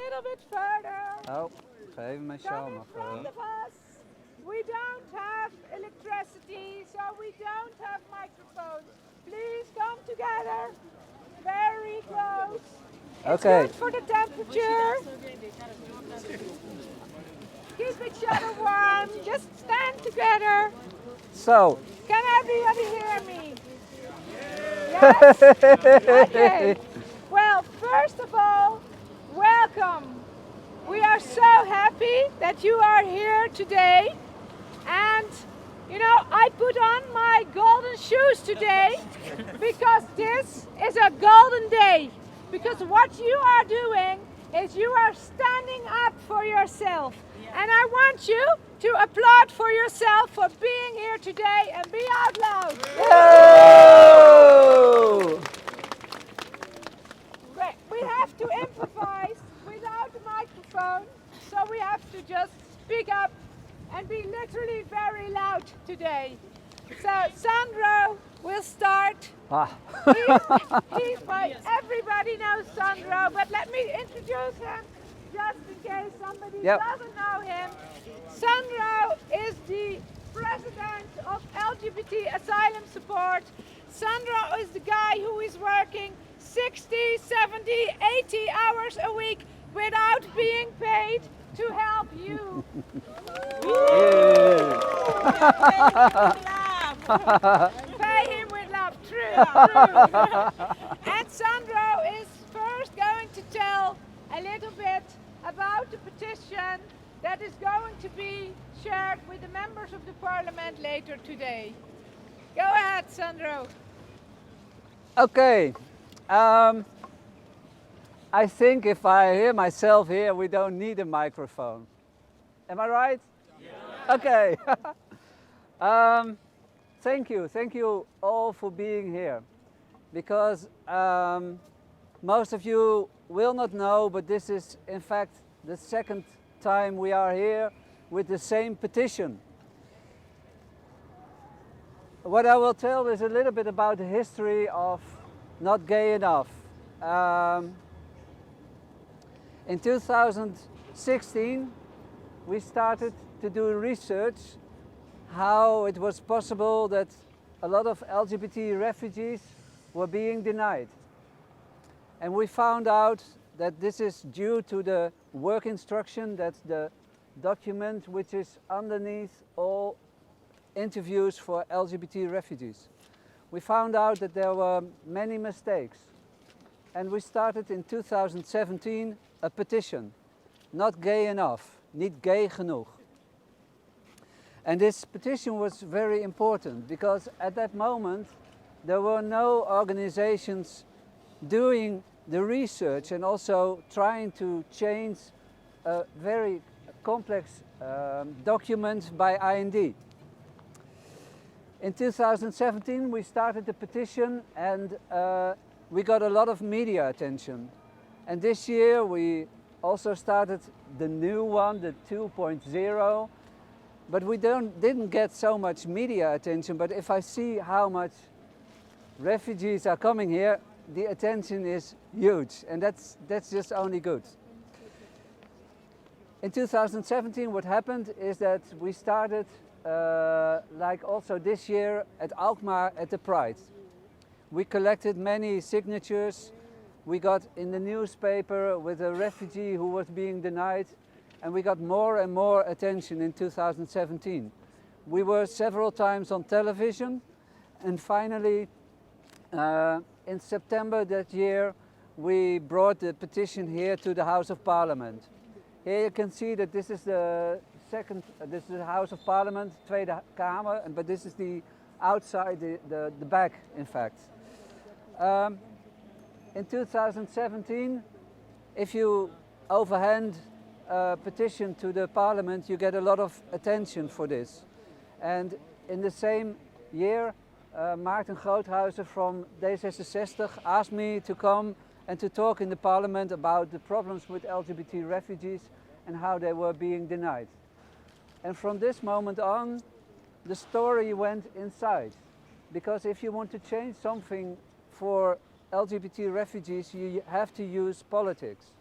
little bit further. Oh, geef mijn sjaal Come in nog. front of us. We don't have electricity, so we don't have microphones. Please come together. Very close. It's Okay. good for the temperature. Keep each other warm. Just stand together. So, Can everybody hear me? Yes? Okay. Well, first of all, welcome. We are so happy that you are here today. And, you know, I put on my golden shoes today because this is a golden day. Because what you are doing is you are standing up for yourself. And I want you to applaud for yourself for being here today and be out loud. whoa! We have to improvise without a microphone, so we have to just speak up and be literally very loud today. So Sandro will start. Ah. Everybody knows Sandro, but let me introduce him just in case somebody Yep. doesn't know him. Sandro is the president of LGBT Asylum Support. Sandro is the guy who is working 60, 70, 80 hours a week without being paid to help you. Pay him with love, true. And Sandro is first going to tell a little bit about the petition that is going to be shared with the members of the parliament later today. Go ahead, Sandro. Okay. I think if I hear myself here, we don't need a microphone. Am I right? Yeah. Okay. Thank you all for being here. Because most of you will not know, but this is in fact the second time we are here with the same petition. What I will tell is a little bit about the history of Not Gay Enough. In 2016, we started to do research how it was possible that a lot of LGBT refugees were being denied. And we found out that this is due to the work instruction, that's the document which is underneath all interviews for LGBT refugees. We found out that there were many mistakes. And we started in 2017 a petition, Not Gay Enough, niet gay genoeg. And this petition was very important because at that moment there were no organizations doing the research and also trying to change a very complex document by IND. In 2017 we started the petition and we got a lot of media attention. And this year we also started the new one, the 2.0, but we didn't get so much media attention. But if I see how much refugees are coming here, the attention is huge, and that's just only good. In 2017 what happened is that we started, like also this year at Alkmaar at the Pride. We collected many signatures. We got in the newspaper with a refugee who was being denied, and we got more and more attention in 2017. We were several times on television, and finally in September that year we brought the petition here to the House of Parliament. Here you can see that this is the House of Parliament, Tweede Kamer, but this is the outside, the back in fact. In 2017, if you overhand a petition to the parliament, you get a lot of attention for this. And in the same year, Maarten Groothuizen from D66 asked me to come and to talk in the parliament about the problems with LGBT refugees and how they were being denied. And from this moment on, the story went inside. Because if you want to change something for LGBT refugees, you have to use politics.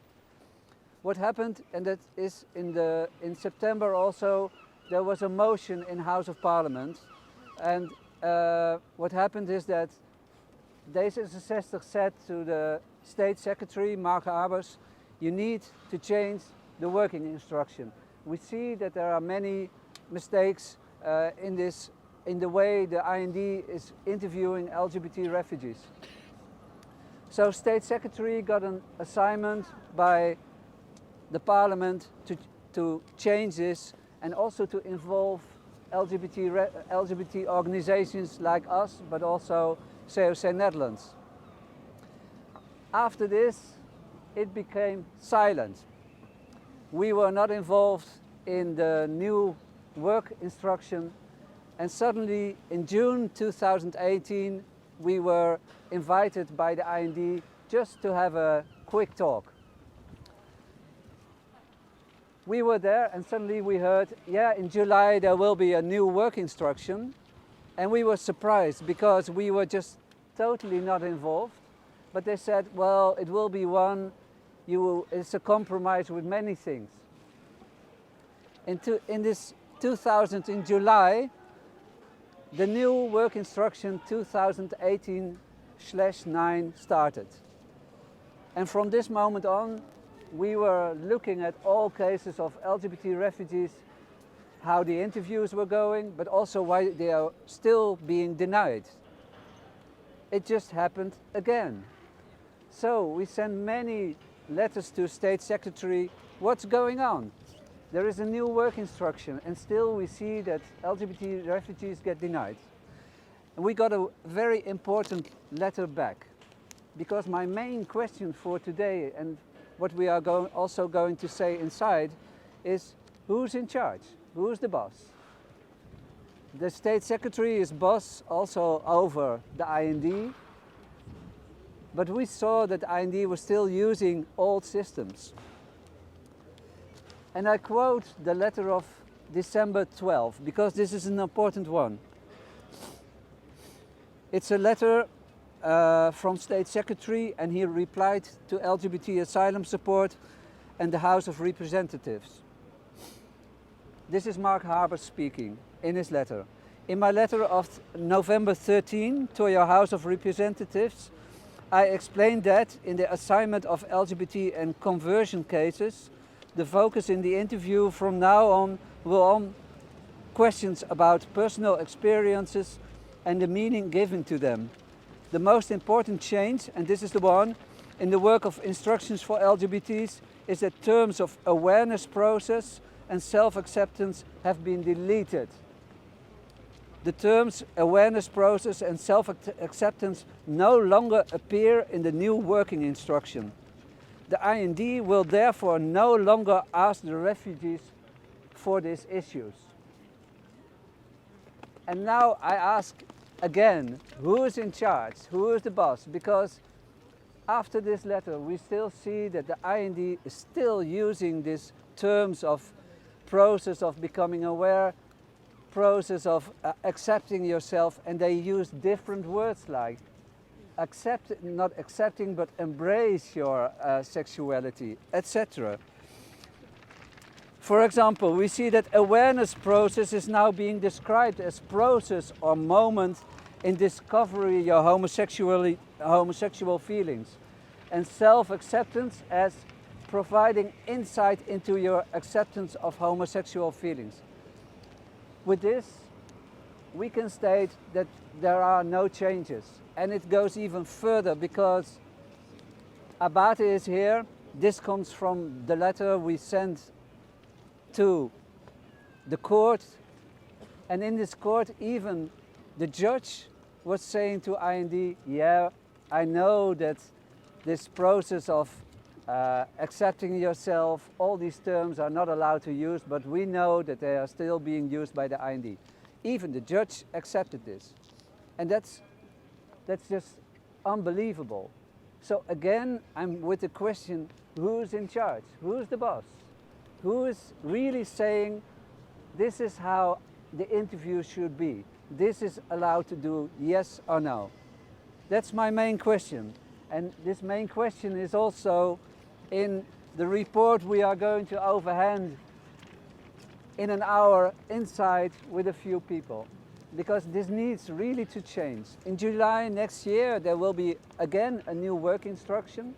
what happened, and that is in September also, there was a motion in House of Parliament, and what happened is that D66 said to the State Secretary, Mark Harbers, you need to change the working instruction. We see that there are many mistakes in the way the IND is interviewing LGBT refugees. So State Secretary got an assignment by the Parliament to change this and also to involve LGBT organizations like us, but also COC Netherlands. After this, it became silent. We were not involved in the new work instruction, and suddenly in June 2018 we were invited by the IND just to have a quick talk. We were there and suddenly we heard, yeah, in July there will be a new work instruction, and we were surprised because we were just totally not involved. But they said, well, it will be one, it's a compromise with many things. In this 2000, in July, the new work instruction 2018/9 started. And from this moment on, we were looking at all cases of LGBT refugees, how the interviews were going, but also why they are still being denied. It just happened again. So we sent many letters to State Secretary, what's going on? There is a new work instruction and still we see that LGBT refugees get denied. And we got a very important letter back, because my main question for today and what we are also going to say inside is, who's in charge? Who's the boss? The State Secretary is boss also over the IND, but we saw that the IND was still using old systems. And I quote the letter of December 12, because this is an important one. It's a letter from State Secretary, and he replied to LGBT Asylum Support and the House of Representatives. This is Mark Harbers speaking in his letter. In my letter of November 13 to your House of Representatives, I explained that in the assignment of LGBT and conversion cases, the focus in the interview from now on will on questions about personal experiences and the meaning given to them. The most important change, and this is the one, in the work of instructions for LGBTs is that terms of awareness process and self-acceptance have been deleted. The terms awareness process and self-acceptance no longer appear in the new working instruction. The IND will therefore no longer ask the refugees for these issues. And now I ask again, who is in charge? Who is the boss? Because after this letter we still see that the IND is still using these terms of process of becoming aware, process of accepting yourself, and they use different words like not accepting but embrace your sexuality, etc. For example, we see that awareness process is now being described as process or moment in discovering your homosexual feelings, and self-acceptance as providing insight into your acceptance of homosexual feelings. With this, we can state that there are no changes, and it goes even further because Abate is here. This comes from the letter we sent to the court, and in this court even the judge was saying to IND, yeah, I know that this process of accepting yourself, all these terms are not allowed to use, but we know that they are still being used by the IND. Even the judge accepted this. And that's just unbelievable. So again, I'm with the question, who's in charge? Who's the boss? Who is really saying, this is how the interview should be? This is allowed to do yes or no? That's my main question. And this main question is also in the report we are going to overhand in an hour inside with a few people, because this needs really to change. In July next year there will be again a new work instruction.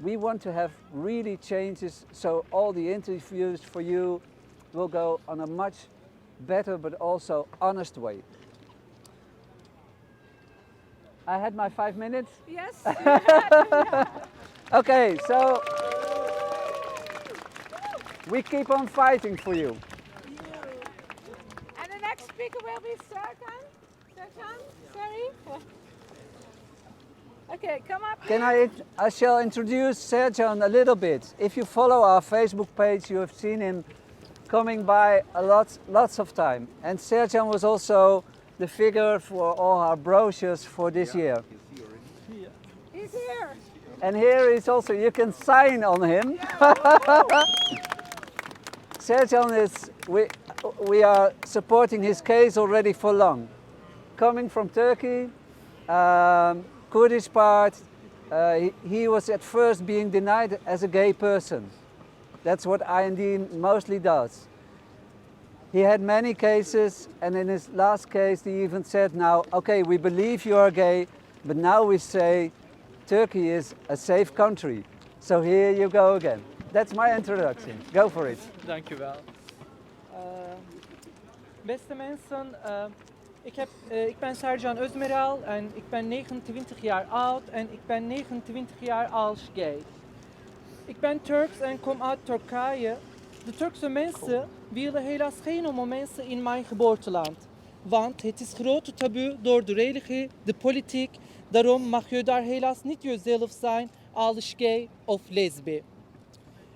We want to have really changes, so all the interviews for you will go on a much better but also honest way. I had my 5 minutes? Yes. Yeah. Okay, so we keep on fighting for you. And the next speaker will be Serkan. Serkan, sorry. Okay, come up. I shall introduce Serkan a little bit. If you follow our Facebook page, you have seen him coming by lots of time. And Serkan was also the figure for all our brochures for this year. He's here. And here is also, you can sign on him. Serkan is, we are supporting his case already for long. Coming from Turkey, Kurdish part, he was at first being denied as a gay person. That's what IND mostly does. He had many cases, and in his last case he even said, now, okay, we believe you are gay, but now we say Turkey is a safe country. So here you go again. That's my introduction. Go for it. Dank u wel. Beste mensen, ik ben Serkan Özmeral en ik ben 29 jaar oud en ik ben 29 jaar als gay. Ik ben Turks en kom uit Turkije. De Turkse mensen willen helaas geen homo mensen in mijn geboorteland. Want het is grote taboe door de religie, de politiek. Daarom mag je daar helaas niet jezelf zijn als gay of lesbi.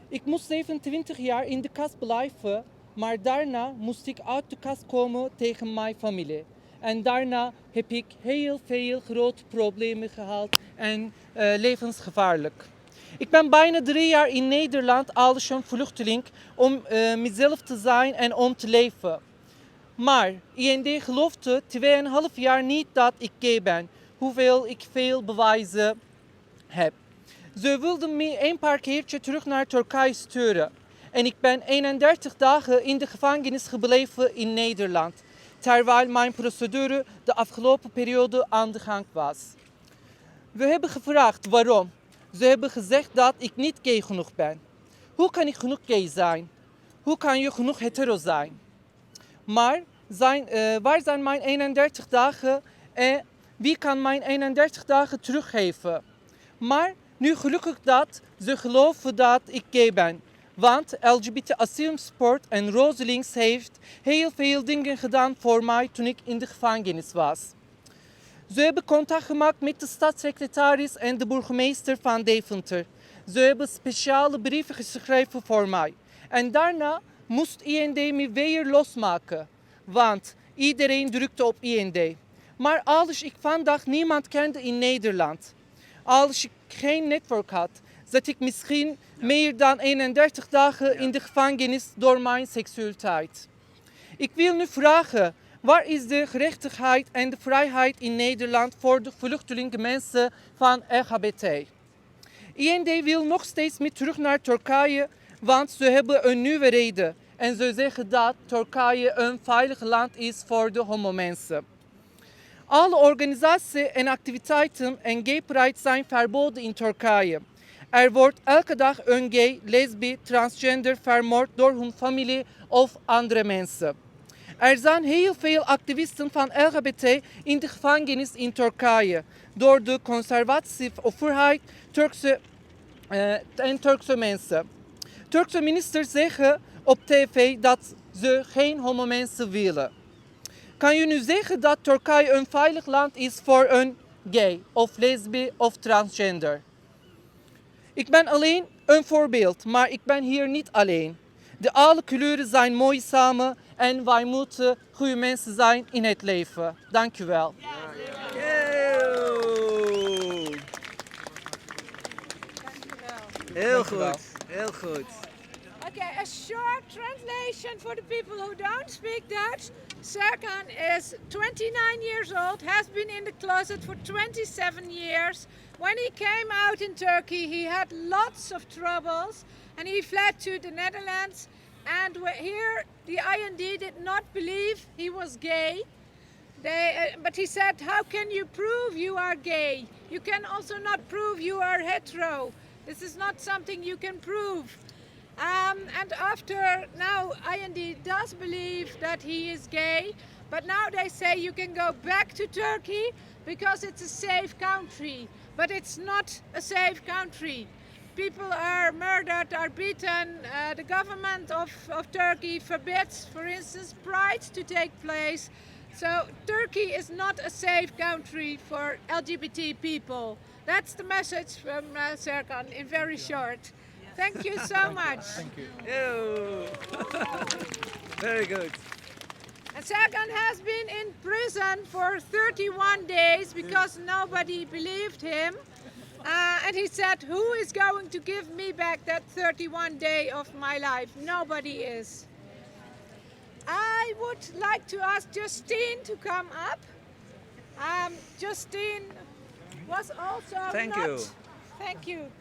Ik moest 27 jaar in de kast blijven, maar daarna moest ik uit de kast komen tegen mijn familie. En daarna heb ik heel veel grote problemen gehad en levensgevaarlijk. Ik ben bijna 3 jaar in Nederland als een vluchteling om mezelf te zijn en om te leven. Maar IND geloofde 2,5 jaar niet dat ik gay ben, hoewel ik veel bewijzen heb. Ze wilden me een paar keertje terug naar Turkije sturen. En ik ben 31 dagen in de gevangenis gebleven in Nederland, terwijl mijn procedure de afgelopen periode aan de gang was. We hebben gevraagd waarom. Ze hebben gezegd dat ik niet gay genoeg ben. Hoe kan ik genoeg gay zijn? Hoe kan je genoeg hetero zijn? Maar waar zijn mijn 31 dagen en wie kan mijn 31 dagen teruggeven? Maar nu gelukkig dat ze geloven dat ik gay ben. Want LGBT Asylum Support en Roselings heeft heel veel dingen gedaan voor mij toen ik in de gevangenis was. Ze hebben contact gemaakt met de stadssecretaris en de burgemeester van Deventer. Ze hebben speciale brieven geschreven voor mij. En daarna moest IND me weer losmaken. Want iedereen drukte op IND. Maar als ik vandaag niemand kende in Nederland, als ik geen netwerk had, zat ik misschien meer dan 31 dagen in de gevangenis door mijn seksualiteit. Ik wil nu vragen, waar is de gerechtigheid en de vrijheid in Nederland voor de vluchtelingen mensen van LGBT? IND wil nog steeds mee terug naar Turkije, want ze hebben een nieuwe reden. En ze zeggen dat Turkije een veilig land is voor de homo-mensen. Alle organisaties en activiteiten en gay pride zijn verboden in Turkije. Er wordt elke dag een gay, lesbi, transgender vermoord door hun familie of andere mensen. Er zijn heel veel activisten van LGBT in de gevangenis in Turkije door de conservatieve overheid en Turkse mensen. Turkse ministers zeggen op tv dat ze geen homo mensen willen. Kan je nu zeggen dat Turkije een veilig land is voor een gay of lesbi of transgender? Ik ben alleen een voorbeeld, maar ik ben hier niet alleen. De alle kleuren zijn mooi samen en wij moeten goede mensen zijn in het leven. Dank u wel. Heel goed, heel goed. Okay, a short translation for the people who don't speak Dutch. Serkan is 29 years old, has been in the closet for 27 years. When he came out in Turkey, he had lots of troubles and he fled to the Netherlands. And here, the IND did not believe he was gay. But he said, how can you prove you are gay? You can also not prove you are hetero. This is not something you can prove. And after now, IND does believe that he is gay, but now they say you can go back to Turkey because it's a safe country. But it's not a safe country. People are murdered, are beaten. The government of Turkey forbids, for instance, pride to take place. So Turkey is not a safe country for LGBT people. That's the message from Serkan in very short. Thank you so much. Thank you. Very good. And Serkan has been in prison for 31 days because nobody believed him. And he said, who is going to give me back that 31 day of my life? Nobody is. I would like to ask Justine to come up. Justine was also Thank not... you. Thank you.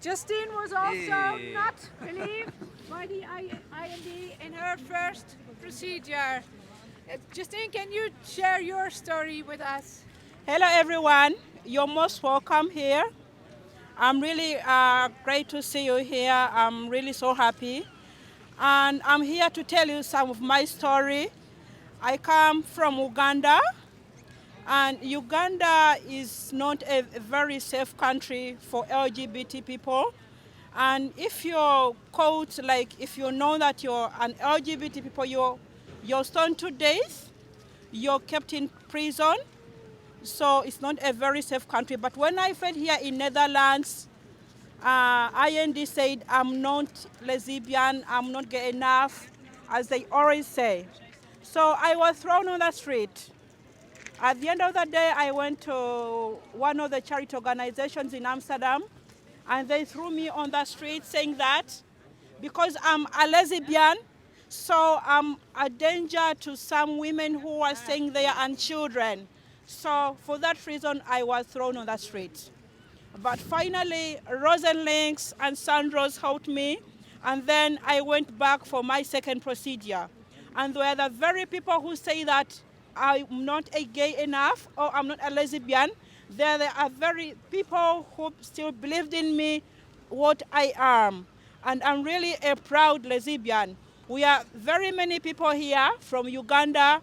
Justine was also not believed by the IND in her first procedure. Justine, can you share your story with us? Hello everyone, you're most welcome here. I'm really great to see you here. I'm really so happy. And I'm here to tell you some of my story. I come from Uganda, and Uganda is not a very safe country for LGBT people. And if you're caught, like if you know that you're an LGBT people, you're stoned to death, you're kept in prison. So it's not a very safe country. But when I felt here in Netherlands, IND said I'm not lesbian, I'm not gay enough, as they always say. So I was thrown on the street. At the end of the day, I went to one of the charity organizations in Amsterdam, and they threw me on the street saying that because I'm a lesbian, so I'm a danger to some women who are staying there and children. So for that reason, I was thrown on the street. But finally, Rosenlinks and Sandro's helped me, and then I went back for my second procedure. And they were the very people who say that I'm not a gay enough or I'm not a lesbian. There are very people who still believed in me, what I am. And I'm really a proud lesbian. We are very many people here from Uganda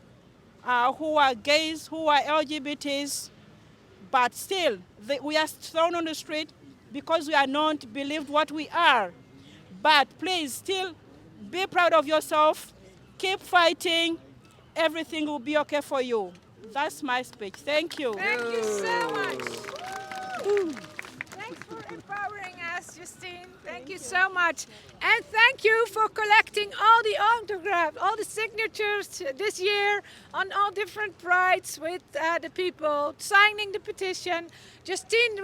who are gays, who are LGBTs, but still we are thrown on the street because we are not believed what we are. But please still be proud of yourself, keep fighting, everything will be okay for you. That's my speech. Thank you. Thank you so much. Thanks for empowering us, Justine. Thank you so much. And thank you for collecting all the autographs, all the signatures this year on all different prides with the people signing the petition. Justine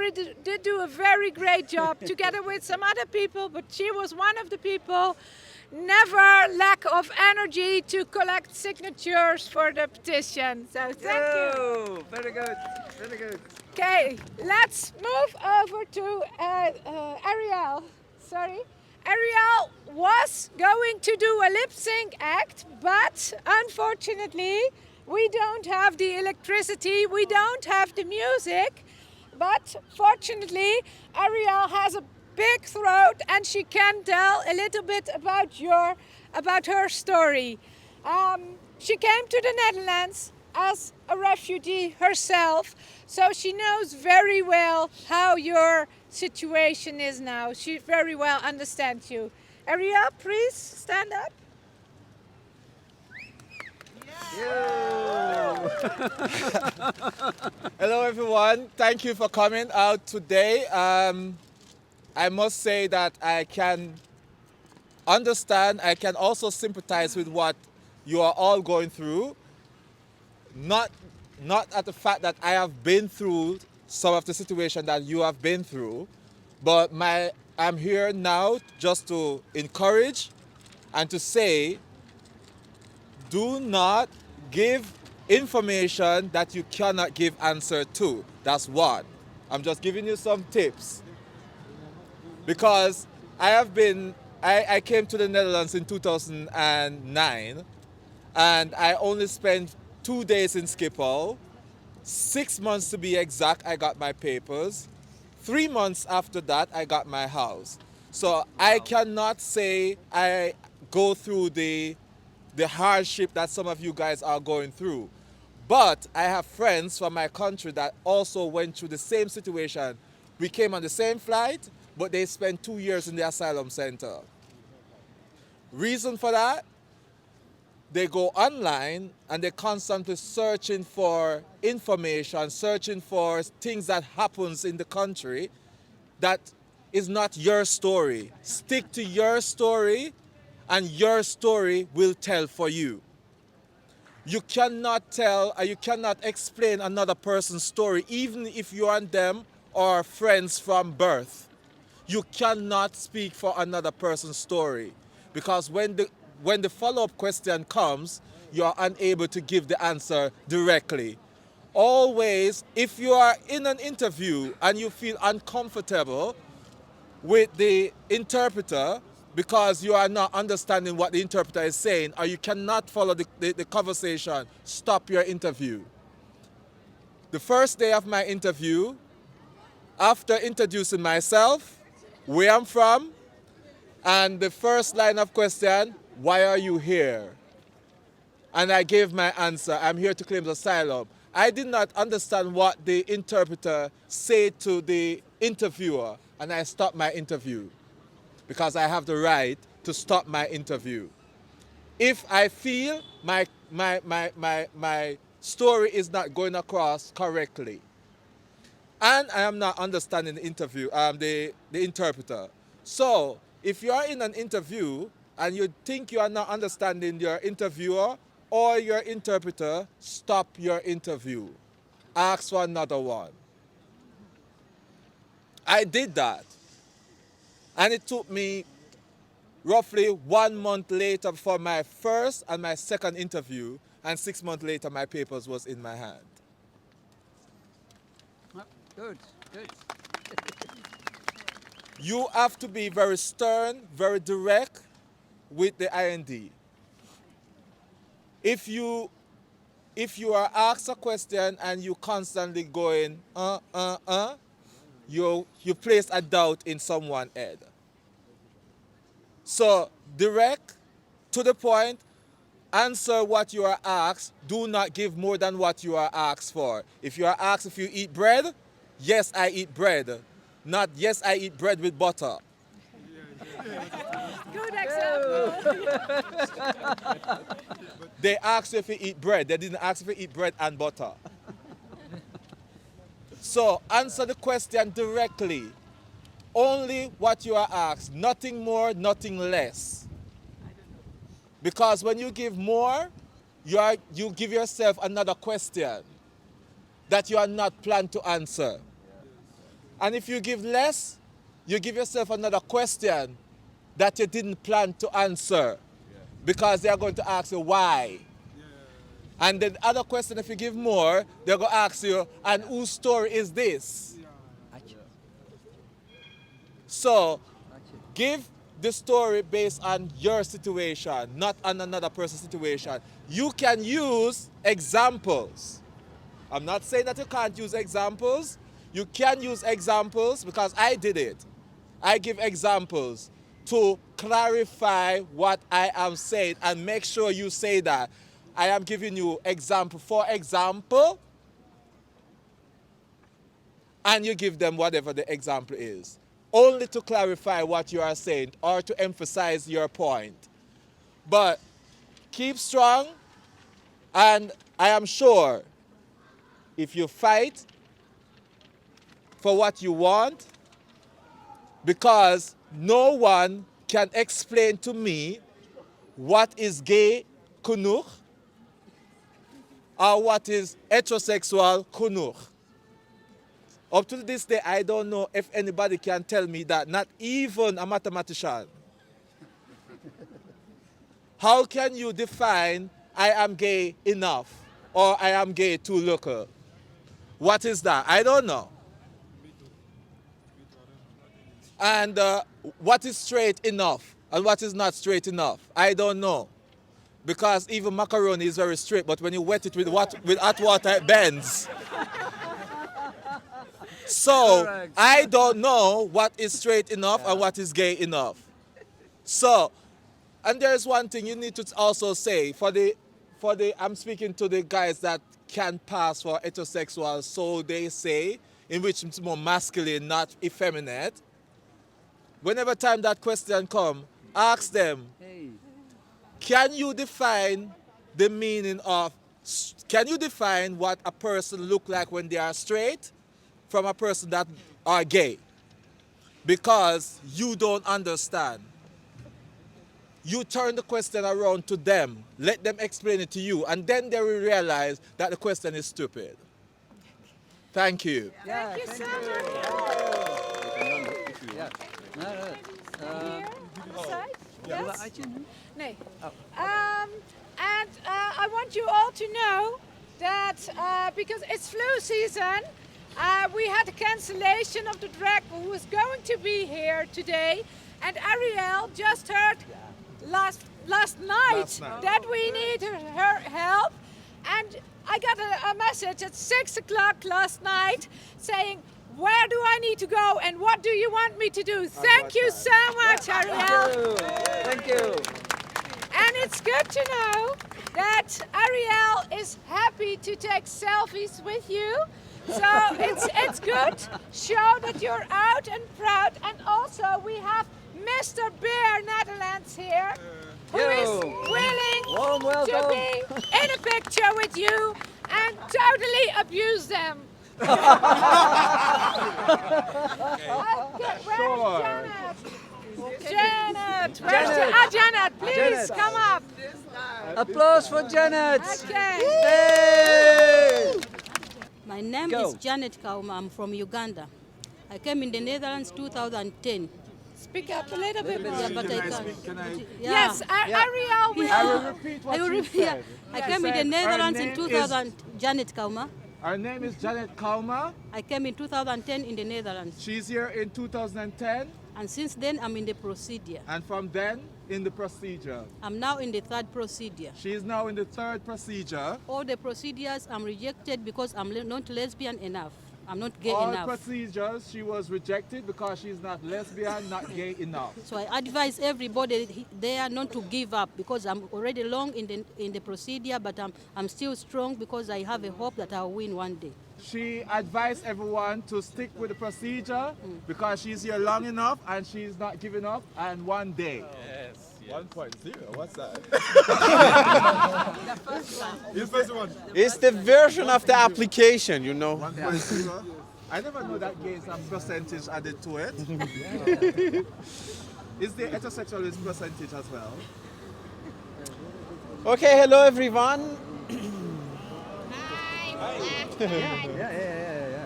did do a very great job together with some other people, but she was one of the people. Never lack of energy to collect signatures for the petition. So thank you. Very good. Very good. Okay, let's move over to Ariel. Sorry. Ariel was going to do a lip sync act, but unfortunately we don't have the electricity, we don't have the music. But fortunately, Ariel has a big throat and she can tell a little bit about her story. She came to the Netherlands as a refugee herself, so she knows very well how your situation is now. She very well understands you. Ariel, please stand up. Hello everyone, thank you for coming out today. I must say that I can understand, I can also sympathize with what you are all going through. Not at the fact that I have been through some of the situation that you have been through, but my I'm here now just to encourage and to say, do not give information that you cannot give answer to. That's one. I'm just giving you some tips. Because I came to the Netherlands in 2009, and I only spent 2 days in Schiphol. 6 months to be exact, I got my papers. 3 months after that, I got my house. So I cannot say I go through the hardship that some of you guys are going through. But I have friends from my country that also went through the same situation. We came on the same flight, but they spent 2 years in the asylum center. Reason for that? They go online and they're constantly searching for information, searching for things that happens in the country that is not your story. Stick to your story and your story will tell for you. You cannot tell or you cannot explain another person's story, even if you and them are friends from birth. You cannot speak for another person's story, because when the follow-up question comes, you are unable to give the answer directly. Always, if you are in an interview and you feel uncomfortable with the interpreter because you are not understanding what the interpreter is saying, or you cannot follow the conversation, stop your interview. The first day of my interview, after introducing myself, where I'm from, and the first line of question, why are you here? And I gave my answer, I'm here to claim asylum. I did not understand what the interpreter said to the interviewer, and I stopped my interview because I have the right to stop my interview. If I feel my story is not going across correctly, and I am not understanding the interpreter. So, if you are in an interview and you think you are not understanding your interviewer or your interpreter, stop your interview. Ask for another one. I did that. And it took me roughly 1 month later for my first and my second interview, and 6 months later my papers was in my hand. Good, good. You have to be very stern, very direct with the IND. If you are asked a question and you constantly going, you place a doubt in someone's head. So direct, to the point, answer what you are asked. Do not give more than what you are asked for. If you are asked if you eat bread, yes, I eat bread. Not, yes, I eat bread with butter. Good example. They asked you if you eat bread. They didn't ask if you eat bread and butter. So answer the question directly. Only what you are asked. Nothing more, nothing less. Because when you give more, you give yourself another question that you are not planned to answer. And if you give less, you give yourself another question that you didn't plan to answer, because they are going to ask you why. And the other question, if you give more, they're going to ask you, and whose story is this? So give the story based on your situation, not on another person's situation. You can use examples. I'm not saying that you can't use examples. You can use examples, because I did it. I give examples to clarify what I am saying, and make sure you say that. I am giving you example for example, and you give them whatever the example is. Only to clarify what you are saying or to emphasize your point. But keep strong, and I am sure if you fight for what you want, because no one can explain to me what is gay genoeg or what is heterosexual genoeg. Up to this day, I don't know if anybody can tell me that, not even a mathematician. How can you define I am gay enough or I am gay too little? What is that? I don't know. And what is straight enough and what is not straight enough? I don't know. Because even macaroni is very straight, but when you wet it with hot water, it bends. So Correct. I don't know what is straight enough and what is gay enough. So, and there's one thing you need to also say for the I'm speaking to the guys that can pass for heterosexual, so they say, in which it's more masculine, not effeminate. Whenever time that question come, ask them, Hey. can you define the meaning of, can you define what a person look like when they are straight from a person that are gay? Because you don't understand. You turn the question around to them, let them explain it to you, and then they will realize that the question is stupid. Thank you. Yeah, Thank you, thank Sandro. Yeah. No, no. Here on the side. Wil Yes. Attje nu? Nee. And I want you all to know that because it's flu season, we had a cancellation of the drag who was going to be here today. And Ariel just heard last night that we need her help. And I got a message at 6 o'clock last night saying, where do I need to go and what do you want me to do? Thank you so much, Ariel. Thank you. And it's good to know that Ariel is happy to take selfies with you. So it's good. Show that you're out and proud. And also we have Mr. Bear Netherlands here, who is willing Warm to welcome. be in a picture with you and totally abuse them. Okay, where's Janet? Janet, where's Janet, please Janet. come up. Applause for Janet. Okay. Hey! My name Go. is Janet Kauma. I'm from Uganda. I came in the Netherlands 2010. Speak up a little bit more. Yeah, but I can't. Can I? Yeah. Yes, Ariel will. I will repeat what I will you repeat- said. I came in the Netherlands in name 2000. Janet Kauma. Her name is Janet Kauma. I came in 2010 in the Netherlands. She's here in 2010, And since then, I'm in the procedure. and from then in the procedure. I'm now in the third procedure. She is now in the third procedure. All the procedures I'm rejected because I'm not lesbian enough. I'm not gay All enough. procedures she was rejected because she's not lesbian, not gay enough. So I advise everybody there not to give up because I'm already long in the procedure, but I'm still strong because I have a hope that I'll win one day. She advised everyone to stick with the procedure because she's here long enough and she's not giving up. And one day. Yes. 1.0. What's that? The first one. It's the version of the application, you know. 1.0. I never know that gay is a percentage added to it. Is the heterosexualist percentage as well? Okay, hello everyone.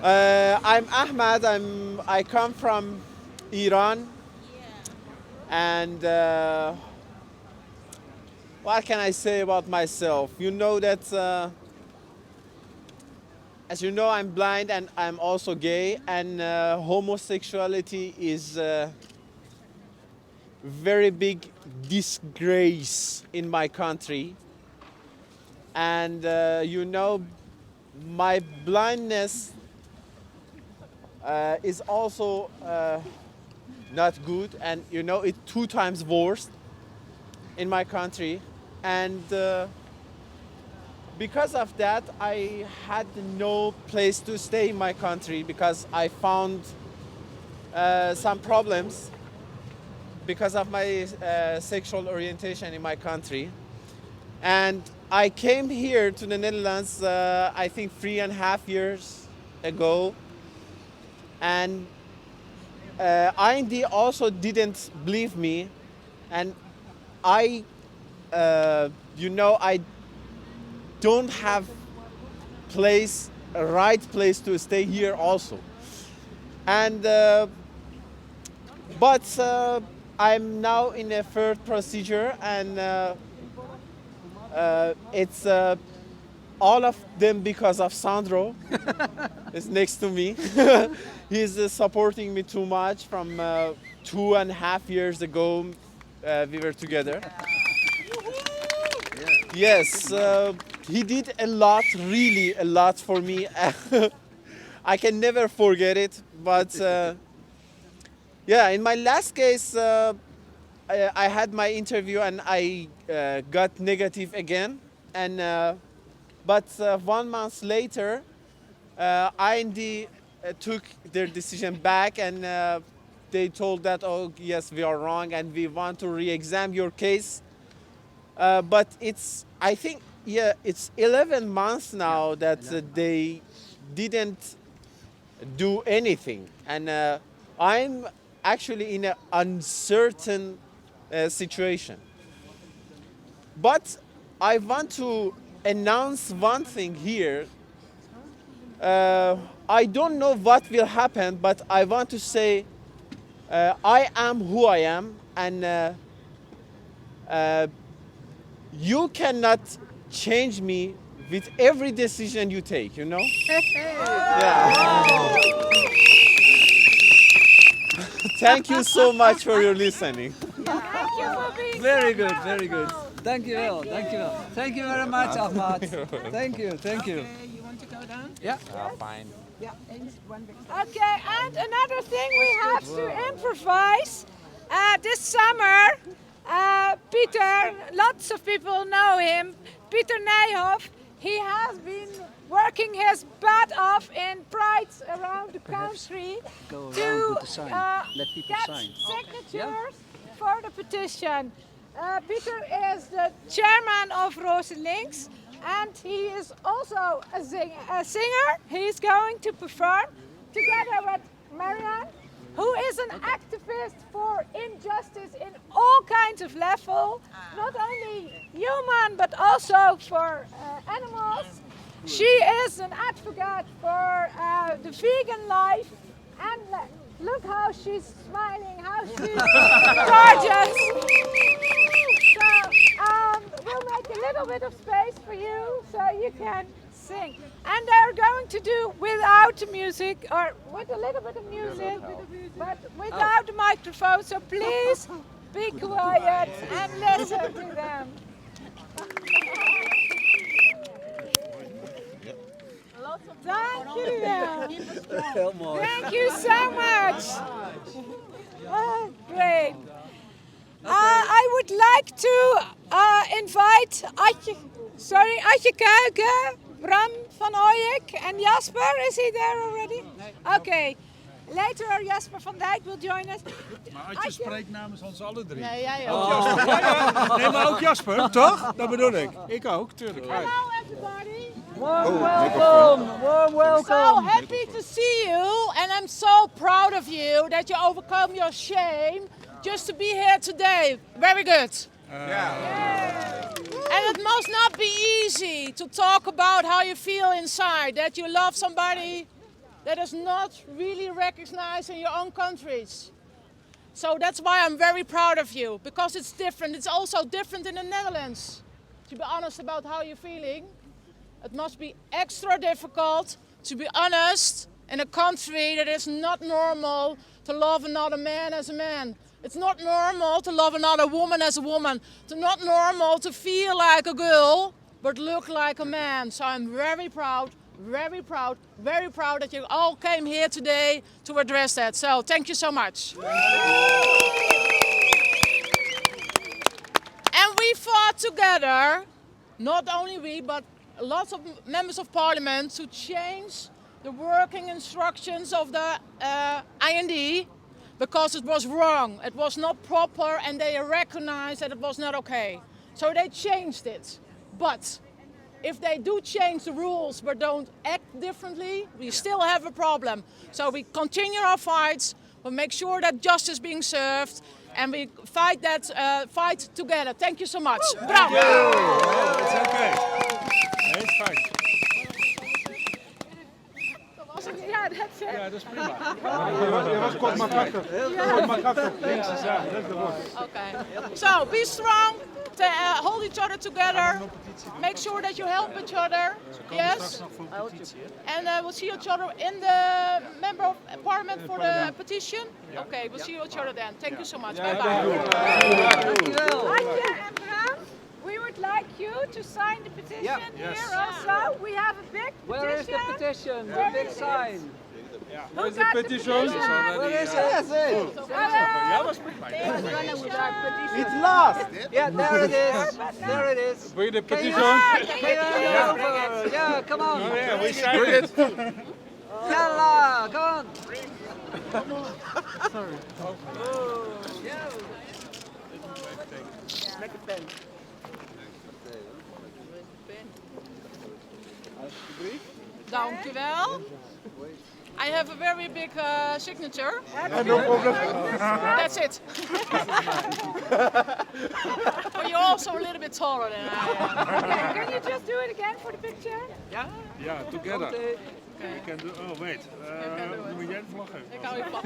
I'm Ahmad. I come from Iran. And what can I say about myself? You know that, as you know, I'm blind and I'm also gay, and homosexuality is a very big disgrace in my country. And you know, my blindness is also not good, and you know, it's 2 times worse in my country. And because of that, I had no place to stay in my country because I found some problems because of my sexual orientation in my country. And I came here to the Netherlands, I think 3.5 years ago. And IND also didn't believe me. And I, you know, I don't have a right place to stay here also. And but I'm now in a third procedure, and it's all of them because of Sandro. Is next to me. He's supporting me too much. From 2.5 years ago, we were together. Yes, he did a lot, really a lot for me. I can never forget it. But yeah, in my last case, I had my interview and I got negative again. And but 1 month later, IND took their decision back, and they told that, oh yes, we are wrong and we want to re-examine your case. But it's, I think, yeah, it's 11 months now that they didn't do anything. And I'm actually in an uncertain situation. But I want to announce one thing here. I don't know what will happen, but I want to say I am who I am, and you cannot change me with every decision you take, you know? Yeah. Thank you so much for your listening. Thank you for being Very good, very good. Thank you well, thank you well. Thank you very much, Ahmad. Thank you, thank you. You want to go down? Yeah. Fine. Okay, and another thing we have to improvise. This summer, Pieter, lots of people know him, Pieter Nijhof, he has been working his butt off in prides around the country Go to around with the sign. Let people get sign. signatures for the petition. Pieter is the chairman of Roselinks, and he is also a singer. He's going to perform together with Maryen, who is an activist for injustice in all kinds of levels, not only human but also for animals. She is an advocate for the vegan life, and look how she's smiling, how she's gorgeous. So we'll make a little bit of space for you so you can sing. And they're going to do without music, or with a little bit of music, but without the microphone. So please be quiet and listen to them. Thank you. Heel mooi. Thank you so much. Great. I would like to invite Attje Kuiken, Bram van Ojik, and Jasper. Is he there already? Okay. Later Jasper van Dijk will join us. Maar Attje spreekt namens ons alle drie. Nee, jij Ook ook. Jasper. Nee, maar ook Jasper, toch? Dat bedoel ik. Ik ook, tuurlijk. Hello everybody. Warm welcome, warm So welcome. happy to see you, and I'm so proud of you that you overcome your shame just to be here today. Very good. And it must not be easy to talk about how you feel inside, that you love somebody that is not really recognized in your own countries. So that's why I'm very proud of you, because it's different. It's also different in the Netherlands. To be honest about how you're feeling, it must be extra difficult to be honest in a country that is not normal to love another man as a man. It's not normal to love another woman as a woman. It's not normal to feel like a girl but look like a man. So I'm very proud, very proud, very proud that you all came here today to address that. So thank you so much. And we fought together, not only we, but lots of members of parliament, to change the working instructions of the IND, because it was wrong, it was not proper, and they recognized that it was not okay. So they changed it. But if they do change the rules but don't act differently, we still have a problem. So we continue our fights, we make sure that justice is being served, and we fight that fight together. Thank you so much. Bravo! It's okay. Nee, it's fine. Ja, that's picture? Ja, dat is prima. Je was kort maar krachtig. Kort maar krachtig. Links is ja, dat is de woord. Okay. So be strong. Hold each other together. Make sure that you help each other. Yes. And we'll see each other in the member of parliament for the petition. Okay, we'll see each other then. Thank you so much. Bye bye. Attje and Bram, we would like you to sign the petition here also. We have a big petition. Where is the petition? The big sign. Who got the petition? Where is it? Ja, was prima. It's lost. Yeah, there it is. There it is. Wil je de Can you petition? over? Yeah, come on. Yeah, we signed it. Yalla, come on. Sorry. Lekker pen. Dankjewel. I have a very big signature. No problem. That's it. But you're also a little bit taller than I am. Okay, can you just do it again for the picture? Ja, together. We can do. Oh, wait. Doe jij de vlaggen? Ik hou je vast.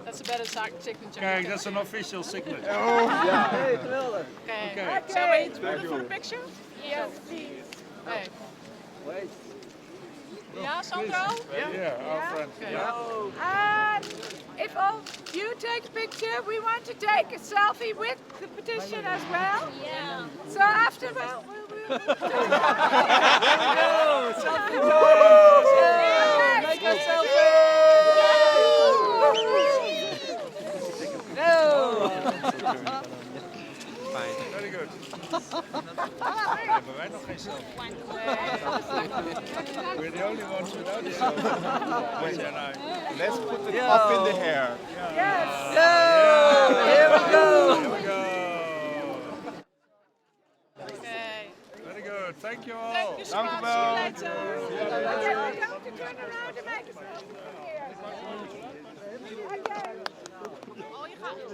That's a better signature. Kijk, dat is een official signature. Hey, geweldig. Okay. So wait, for the picture? Yes, please. Okay. Wait. Yeah, Sandro? Yeah, our friend. Okay. If all you take a picture, we want to take a selfie with the petition as well. Yeah. So after we'll Selfie Make a selfie! No! Very good. Hebben wij nog geen selfie? We're the only ones without a selfie. Let's put it up in the hair. Yes. Here we go! Here we go. Okay. Very good. Thank you all. Thank you so much. See you later. Okay, we're going to turn around and make a selfie here. Okay.